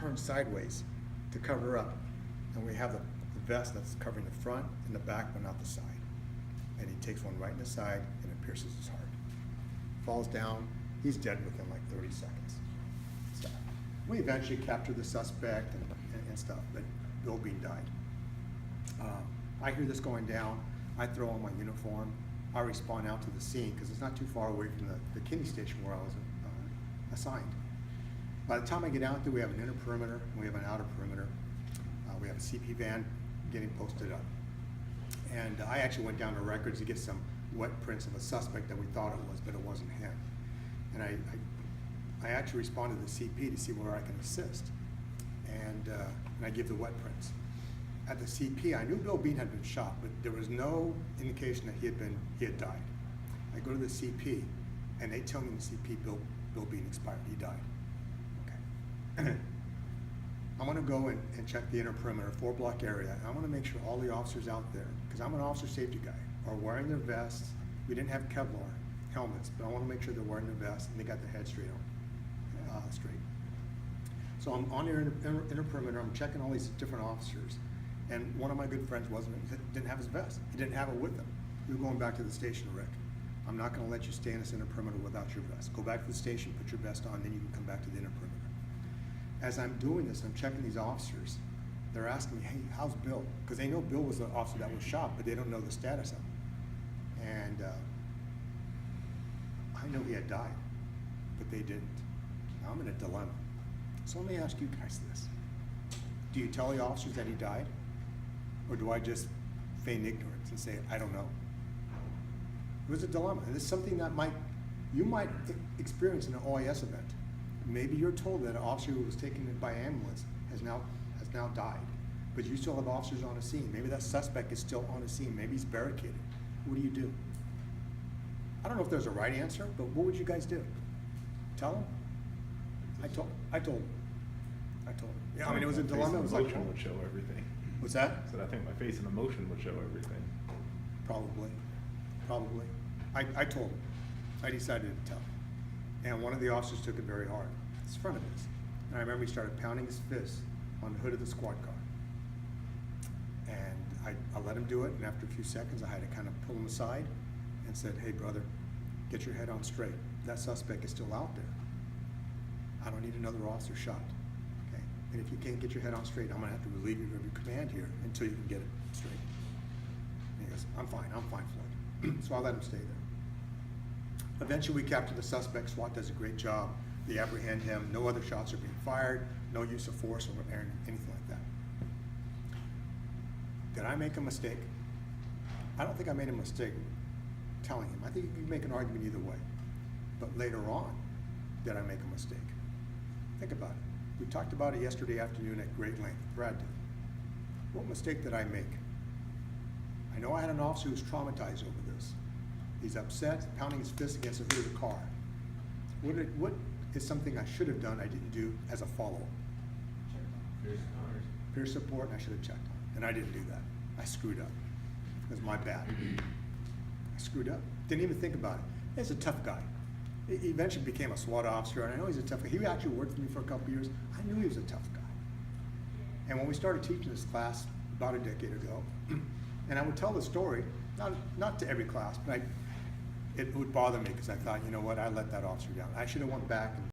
turned sideways to cover up, and we have the vest that's covering the front and the back, but not the side. And he takes one right in the side, and it pierces his heart. Falls down, he's dead within like 30 seconds. So we eventually captured the suspect and stuff, but Bill Bean died. I hear this going down, I throw on my uniform, I respond out to the scene because it's not too far away from the kidney station where I was assigned. By the time I get out there, we have an inner perimeter and we have an outer perimeter. We have a CP van getting posted up. And I actually went down to records to get some wet prints of a suspect that we thought it was, but it wasn't him. And I actually responded to the CP to see where I can assist. And I give the wet prints. At the CP, I knew Bill Bean had been shot, but there was no indication that he had died. I go to the CP, and they tell me in the CP, Bill Bean expired, he died. Okay. I'm gonna go and check the inner perimeter, 4-block area, and I wanna make sure all the officers out there, because I'm an officer safety guy, are wearing their vests. We didn't have Kevlar helmets, but I wanna make sure they're wearing their vests and they got their head straight on, straight. So I'm on the inner perimeter, I'm checking all these different officers, and one of my good friends didn't have his vest. He didn't have it with him. We were going back to the station, Rick. I'm not gonna let you stay in this inner perimeter without your vest. Go back to the station, put your vest on, then you can come back to the inner perimeter. As I'm doing this, I'm checking these officers. They're asking me, hey, how's Bill? Because they know Bill was the officer that was shot, but they don't know the status of him. And I know he had died, but they didn't. Now I'm in a dilemma. So let me ask you guys this. Do you tell the officers that he died? Or do I just feign ignorance and say, I don't know? It was a dilemma, and it's something that you might experience in an OIS event. Maybe you're told that an officer who was taken in by ambulance has now died, but you still have officers on the scene. Maybe that suspect is still on the scene. Maybe he's barricaded. What do? I don't know if there's a right answer, but what would you guys do? Tell them? I told them. Yeah, I mean, it was a dilemma. It was like, emotion would show everything. What's that? So I think my face and emotion would show everything. Probably. I told him. I decided to tell him. And one of the officers took it very hard. It's in front of us. And I remember he started pounding his fist on the hood of the squad car. And I let him do it, and after a few seconds, I had to kind of pull him aside and said, hey, brother, get your head on straight. That suspect is still out there. I don't need another officer shot. Okay? And if you can't get your head on straight, I'm gonna have to relieve you of your command here until you can get it straight. And he goes, I'm fine, Floyd. So I let him stay there. Eventually we capture the suspect. SWAT does a great job. They apprehend him. No other shots are being fired. No use of force or anything like that. Did I make a mistake? I don't think I made a mistake telling him. I think you can make an argument either way. But later on, did I make a mistake? Think about it. We talked about it yesterday afternoon at great length. Brad did. What mistake did I make? I know I had an officer who was traumatized over this. He's upset, pounding his fist against the hood of the car. What is something I should have done I didn't do as a follow-up? Peer support, and I should have checked on it. And I didn't do that. I screwed up. It was my bad. I screwed up. Didn't even think about it. He's a tough guy. He eventually became a SWAT officer, and I know he's a tough guy. He actually worked for me for a couple years. I knew he was a tough guy. And when we started teaching this class about a decade ago, and I would tell the story, not to every class, but it would bother me because I thought, you know what, I let that officer down. I should have went back and